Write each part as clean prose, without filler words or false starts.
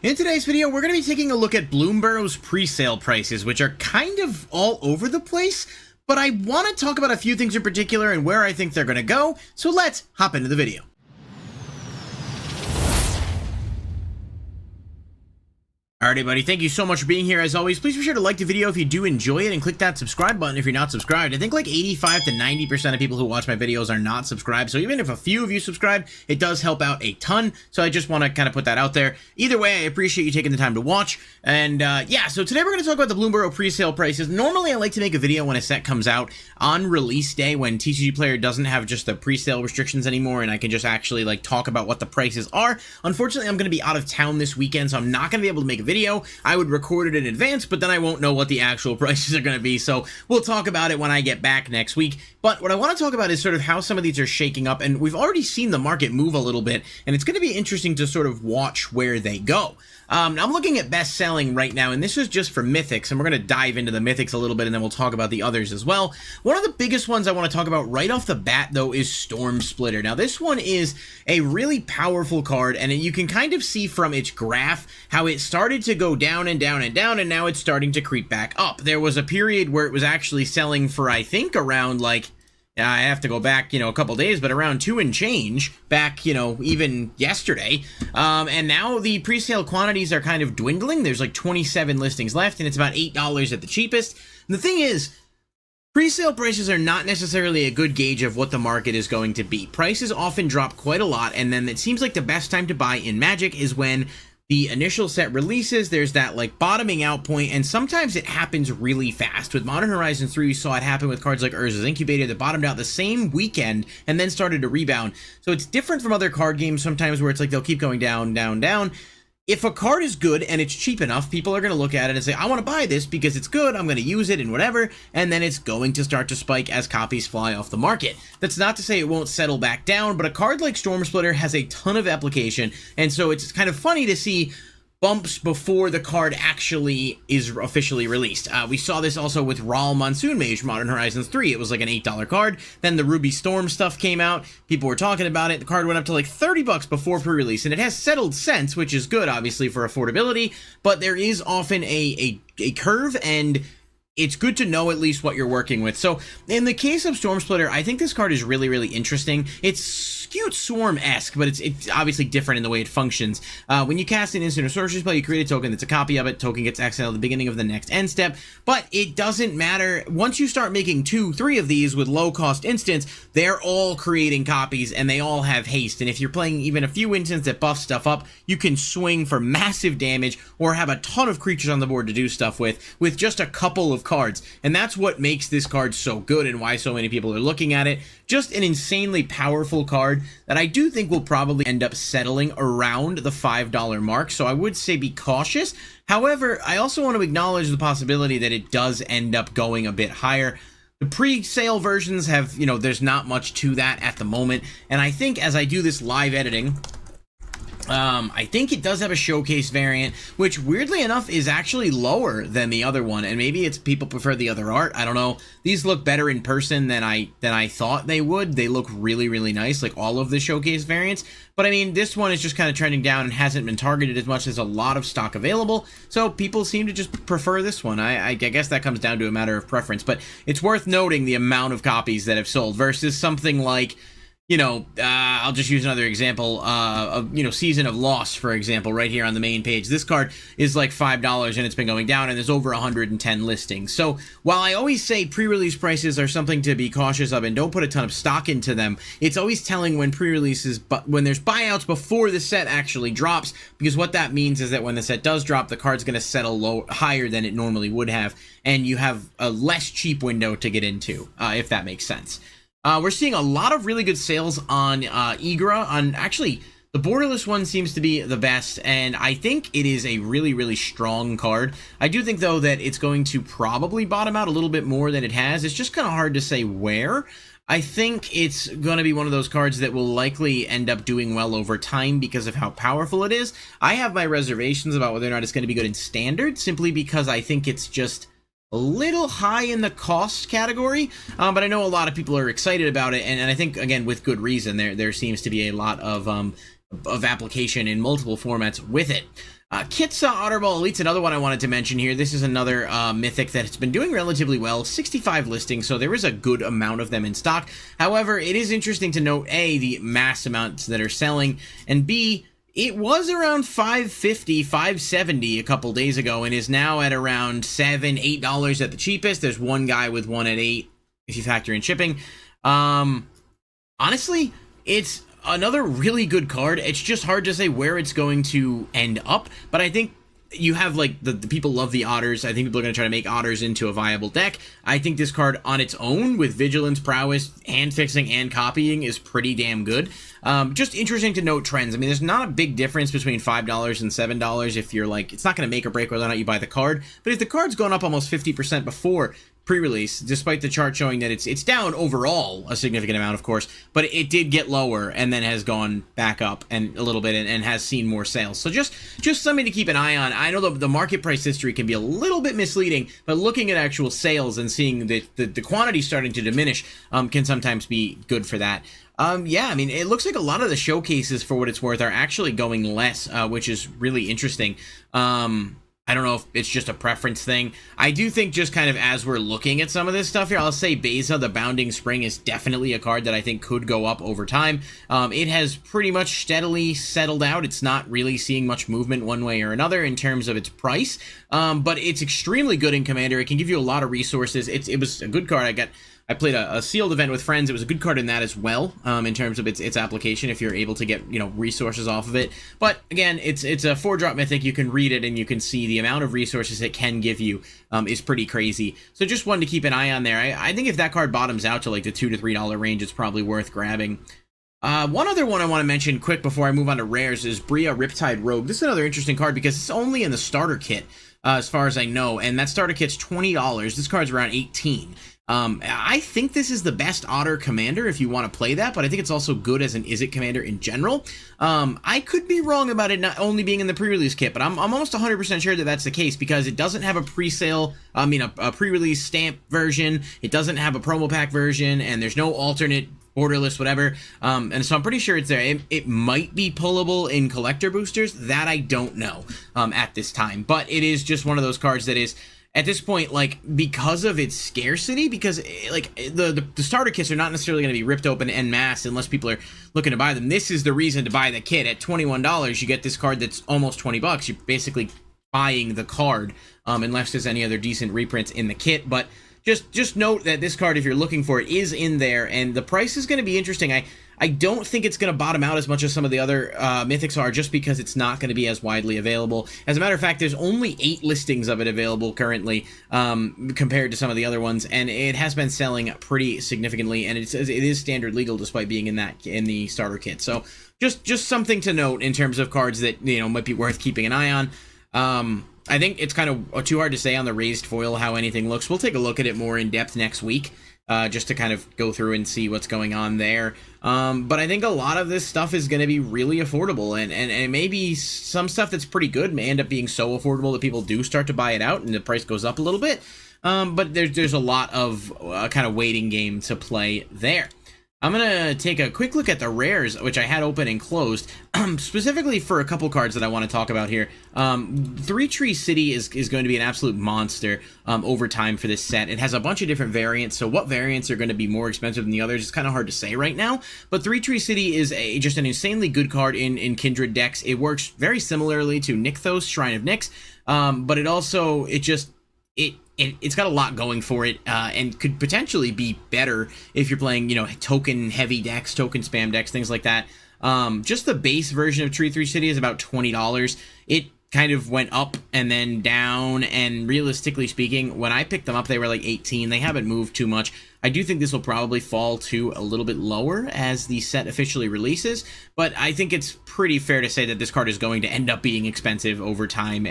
In today's video, we're going to be taking a look at Bloomburrow's pre-sale prices, which are kind of all over the place, but I want to talk about a few things in particular and where I think they're going to go, so let's hop into the video. Alright everybody, thank you so much for being here. As always, please be sure to like the video if you do enjoy it and click that subscribe button if you're not subscribed. I think like 85 to 90% of people who watch my videos are not subscribed, so even if a few of you subscribe, it does help out a ton, so I just want to kind of put that out there. Either way, I appreciate you taking the time to watch, and yeah, so today we're going to talk about the Bloomburrow pre-sale prices. Normally I like to make a video when a set comes out on release day, when TCG Player doesn't have just the pre-sale restrictions anymore, and I can just actually like talk about what the prices are. Unfortunately, I'm going to be out of town this weekend, so I'm not going to be able to make a video. I would record it in advance, but then I won't know what the actual prices are going to be, so we'll talk about it when I get back next week. But what I want to talk about is sort of how some of these are shaking up, and we've already seen the market move a little bit, and it's going to be interesting to sort of watch where they go. I'm looking at best selling right now, and this is just for Mythics, and we're going to dive into the Mythics a little bit, and then we'll talk about the others as well. One of the biggest ones I want to talk about right off the bat, though, is Storm Splitter. Now, this one is a really powerful card, and you can kind of see from its graph how it started to go down and down and down, and now it's starting to creep back up. There was a period where it was actually selling for, I think, around, like, I have to go back, a couple days, but around 2 and change back, even yesterday. And now the pre-sale quantities are kind of dwindling. There's like 27 listings left, and it's about $8 at the cheapest. And the thing is, pre-sale prices are not necessarily a good gauge of what the market is going to be. Prices often drop quite a lot, and then it seems like the best time to buy in Magic is when the initial set releases. There's that like bottoming out point, and sometimes it happens really fast. With Modern Horizons 3, we saw it happen with cards like Urza's Incubator that bottomed out the same weekend and then started to rebound. So it's different from other card games sometimes where it's like they'll keep going down, down, down. If a card is good and it's cheap enough, people are going to look at it and say, I want to buy this because it's good, I'm going to use it and whatever, and then it's going to start to spike as copies fly off the market. That's not to say it won't settle back down, but a card like Storm Splitter has a ton of application, and so it's kind of funny to see bumps before the card actually is officially released. We saw this also with Rahl Monsoon Mage Modern Horizons 3. It was like an $8 card. Then the Ruby Storm stuff came out. People were talking about it. The card went up to like $30 before pre-release, and it has settled since, which is good, obviously, for affordability. But there is often a curve, and it's good to know at least what you're working with. So in the case of Storm Splitter, I think this card is really, really interesting. It's cute Swarm-esque, but it's obviously different in the way it functions. When you cast an instant or sorcery spell, you create a token that's a copy of it. Token gets exiled at the beginning of the next end step, but it doesn't matter. Once you start making 2, 3 of these with low-cost instants, they're all creating copies, and they all have haste. And if you're playing even a few instants that buff stuff up, you can swing for massive damage or have a ton of creatures on the board to do stuff with just a couple of cards. And that's what makes this card so good and why so many people are looking at it. Just an insanely powerful card that I do think will probably end up settling around the $5 mark, so I would say be cautious. However, I also want to acknowledge the possibility that it does end up going a bit higher. The pre-sale versions have, there's not much to that at the moment, and I think as I do this live editing, I think it does have a showcase variant, which weirdly enough is actually lower than the other one, and maybe it's people prefer the other art. I don't know. These look better in person than I thought they would. They look really, really nice, like all of the showcase variants. But I mean, this one is just kind of trending down and hasn't been targeted as much. There's a lot of stock available, so people seem to just prefer this one. I guess that comes down to a matter of preference, but it's worth noting the amount of copies that have sold versus something like, I'll just use another example of, Season of Loss, for example, right here on the main page. This card is like $5 and it's been going down, and there's over 110 listings. So while I always say pre-release prices are something to be cautious of and don't put a ton of stock into them, it's always telling when pre-releases, but when there's buyouts before the set actually drops, because what that means is that when the set does drop, the card's going to settle higher than it normally would have, and you have a less cheap window to get into, if that makes sense. We're seeing a lot of really good sales on Egra. Actually, the borderless one seems to be the best, and I think it is a really, really strong card. I do think, though, that it's going to probably bottom out a little bit more than it has. It's just kind of hard to say where. I think it's going to be one of those cards that will likely end up doing well over time because of how powerful it is. I have my reservations about whether or not it's going to be good in Standard, simply because I think it's just a little high in the cost category, but I know a lot of people are excited about it, and I think, again, with good reason. There seems to be a lot of application in multiple formats with it. Kitsa Otter Elite's another one I wanted to mention here. This is another mythic that's been doing relatively well. 65 listings, so there is a good amount of them in stock. However, it is interesting to note, A, the mass amounts that are selling, and B, it was around $5.50, $5.70 a couple days ago, and is now at around $7, $8 at the cheapest. There's one guy with one at $8, if you factor in shipping. Honestly, it's another really good card. It's just hard to say where it's going to end up, but I think you have, like, the people love the Otters. I think people are going to try to make Otters into a viable deck. I think this card on its own, with Vigilance, Prowess, hand fixing, and copying, is pretty damn good. Just interesting to note trends. I mean, there's not a big difference between $5 and $7 if you're like, it's not going to make or break whether or not you buy the card, but if the card's gone up almost 50% before pre-release, despite the chart showing that it's down overall a significant amount, of course, but it did get lower and then has gone back up and a little bit and has seen more sales. So just something to keep an eye on. I know the market price history can be a little bit misleading, but looking at actual sales and seeing the quantity starting to diminish can sometimes be good for that. Yeah, I mean, it looks like a lot of the showcases, for what it's worth, are actually going less, which is really interesting. I don't know if it's just a preference thing. I do think, just kind of as we're looking at some of this stuff here, I'll say Beza, the Bounding Spring, is definitely a card that I think could go up over time. It has pretty much steadily settled out. It's not really seeing much movement one way or another in terms of its price, but it's extremely good in Commander. It can give you a lot of resources. It was a good card. I played a sealed event with friends. It was a good card in that as well, in terms of its application, if you're able to get, resources off of it. But again, it's a 4-drop mythic. You can read it and you can see the amount of resources it can give you is pretty crazy. So just one to keep an eye on there. I think if that card bottoms out to like the $2 to $3 range, it's probably worth grabbing. One other one I want to mention quick before I move on to rares is Bria Riptide Rogue. This is another interesting card because it's only in the starter kit, as far as I know, and that starter kit's $20. This card's around $18. I think this is the best Otter commander if you want to play that, but I think it's also good as an Izzet commander in general. I could be wrong about it not only being in the pre-release kit, but I'm almost 100% sure that that's the case, because it doesn't have a pre-sale, a pre-release stamp version, it doesn't have a promo pack version, and there's no alternate borderless, whatever, and so I'm pretty sure it's there. It might be pullable in collector boosters, that I don't know at this time, but it is just one of those cards that is, at this point, like, because of its scarcity, because like the starter kits are not necessarily going to be ripped open en masse unless people are looking to buy them. This is the reason to buy the kit. At $21, you get this card that's almost $20. You're basically buying the card, unless there's any other decent reprints in the kit. But just note that this card, if you're looking for it, is in there, and the price is going to be interesting. I don't think it's going to bottom out as much as some of the other mythics are, just because it's not going to be as widely available. As a matter of fact, there's only 8 listings of it available currently, compared to some of the other ones, and it has been selling pretty significantly, and it is standard legal despite being in the starter kit. So just something to note in terms of cards that might be worth keeping an eye on. I think it's kind of too hard to say on the raised foil how anything looks. We'll take a look at it more in depth next week, just to kind of go through and see what's going on there. But I think a lot of this stuff is going to be really affordable, and maybe some stuff that's pretty good may end up being so affordable that people do start to buy it out and the price goes up a little bit. But there's a lot of kind of waiting game to play there. I'm going to take a quick look at the rares, which I had open and closed, specifically for a couple cards that I want to talk about here. 3-Tree City is going to be an absolute monster over time for this set. It has a bunch of different variants, so what variants are going to be more expensive than the others is kind of hard to say right now. But 3-Tree City is just an insanely good card in Kindred decks. It works very similarly to Nykthos, Shrine of Nyx, but it's got a lot going for it, and could potentially be better if you're playing, token heavy decks, token spam decks, things like that. Just the base version of 3-Tree City is about $20. It kind of went up and then down, and realistically speaking, when I picked them up, they were like 18. They haven't moved too much. I do think this will probably fall to a little bit lower as the set officially releases, but I think it's pretty fair to say that this card is going to end up being expensive over time.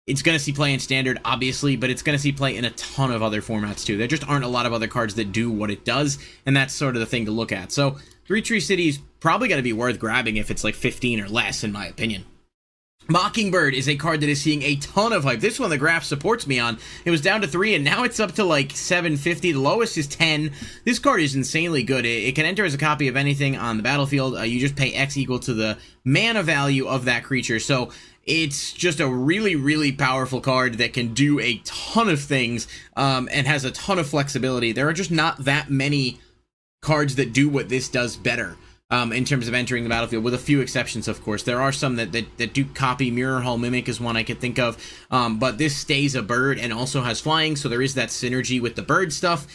It's going to see play in Standard, obviously, but it's going to see play in a ton of other formats, too. There just aren't a lot of other cards that do what it does, and that's sort of the thing to look at. So 3-Tree City is probably going to be worth grabbing if it's like 15 or less, in my opinion. Mockingbird is a card that is seeing a ton of hype. This one the graph supports me on. It was down to 3, and now it's up to like 750. The lowest is 10. This card is insanely good. It can enter as a copy of anything on the battlefield. You just pay X equal to the mana value of that creature. So It's just a really, really powerful card that can do a ton of things, and has a ton of flexibility. There are just not that many cards that do what this does better. In terms of entering the battlefield, with a few exceptions, of course. There are some that do copy. Mirror Hall Mimic is one I could think of, but this stays a bird and also has flying, so there is that synergy with the bird stuff.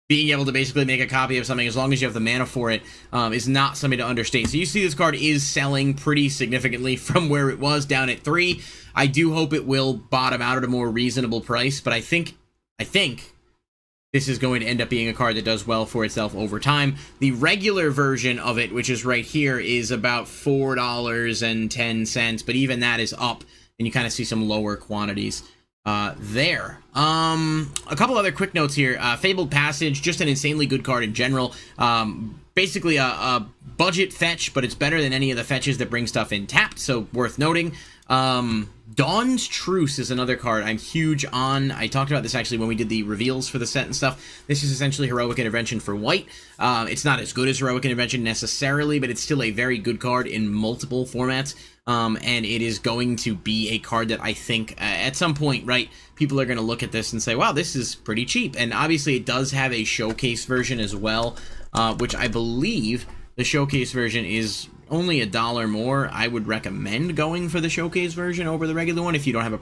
Being able to basically make a copy of something as long as you have the mana for it is not something to understate. So you see this card is selling pretty significantly from where it was down at 3. I do hope it will bottom out at a more reasonable price, but I think this is going to end up being a card that does well for itself over time. The regular version of it, which is right here, is about $4.10, but even that is up, and you kind of see some lower quantities there. A couple other quick notes here. Fabled Passage, just an insanely good card in general. Basically a budget fetch, but it's better than any of the fetches that bring stuff in tapped, so worth noting. Dawn's Truce is another card I'm huge on. I talked about this actually when we did the reveals for the set and stuff. This is essentially Heroic Intervention for white. It's not as good as Heroic Intervention necessarily, but it's still a very good card in multiple formats. And it is going to be a card that I think at some point, right, people are going to look at this and say, wow, this is pretty cheap. And obviously it does have a showcase version as well, which I believe the showcase version is only $1 more. I would recommend going for the showcase version over the regular one if you don't have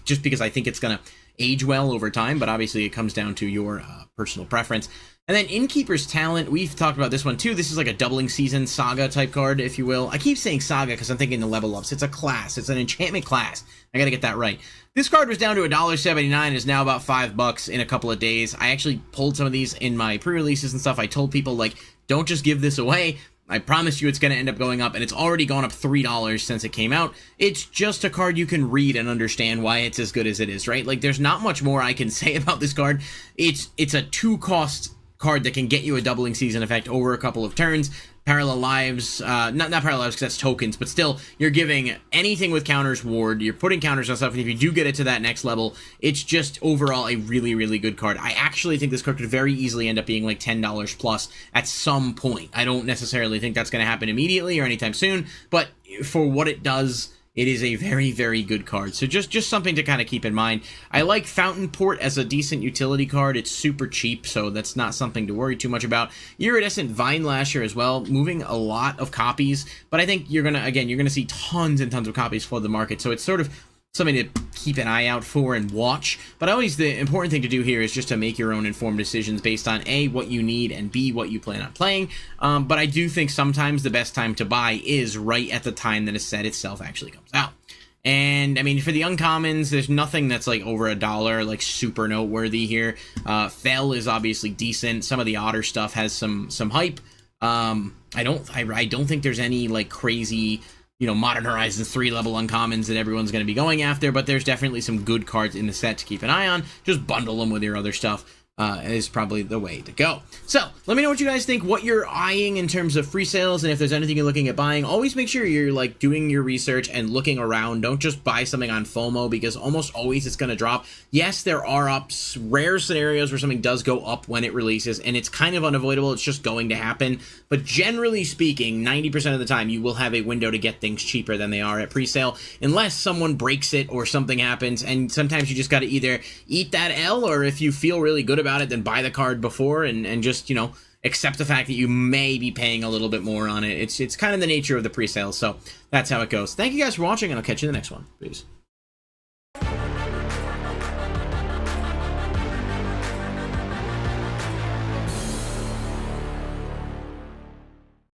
just because I think it's going to age well over time, but obviously it comes down to your personal preference. And then Innkeeper's Talent, we've talked about this one too. This is like a doubling season saga type card, if you will. I keep saying saga because I'm thinking the level ups. It's a class. It's an enchantment class. I gotta get that right. This card was down to $1.79 and is now about $5 in a couple of days. I actually pulled some of these in my pre-releases and stuff. I told people, like, don't just give this away. I promise you it's going to end up going up, and it's already gone up $3 since it came out. It's just a card you can read and understand why it's as good as it is, right? Like, there's not much more I can say about this card. It's a 2-cost card that can get you a doubling season effect over a couple of turns. Parallel lives, not parallel lives because that's tokens, but still, you're giving anything with counters ward, you're putting counters on stuff, and if you do get it to that next level, it's just overall a really, really good card. I actually think this card could very easily end up being like $10 plus at some point. I don't necessarily think that's going to happen immediately or anytime soon, but for what it does, it is a very, very good card. So just something to kind of keep in mind. I like Fountain Port as a decent utility card. It's super cheap, so that's not something to worry too much about. Iridescent Vine Lasher as well, moving a lot of copies, but I think you're gonna see tons and tons of copies flood the market. So it's sort of something to keep an eye out for and watch. But always the important thing to do here is just to make your own informed decisions based on A, what you need, and B, what you plan on playing. But I do think sometimes the best time to buy is right at the time that a set itself actually comes out. And I mean, for the uncommons, there's nothing that's like over $1, like super noteworthy here. Fell is obviously decent. Some of the Otter stuff has some hype. I don't think there's any like crazy, you know, Modern Horizons 3-level uncommons that everyone's going to be going after, but there's definitely some good cards in the set to keep an eye on. Just bundle them with your other stuff. Is probably the way to go. So, let me know what you guys think, what you're eyeing in terms of free sales, and if there's anything you're looking at buying. Always make sure you're, like, doing your research and looking around. Don't just buy something on FOMO, because almost always it's going to drop. Yes, there are rare scenarios where something does go up when it releases, and it's kind of unavoidable. It's just going to happen. But generally speaking, 90% of the time, you will have a window to get things cheaper than they are at pre-sale, unless someone breaks it or something happens, and sometimes you just got to either eat that L, or if you feel really good about it, then buy the card before and just, you know, accept the fact that you may be paying a little bit more on it. It's kind of the nature of the pre-sale, so that's how it goes. Thank you guys for watching, and I'll catch you in the next one. Peace.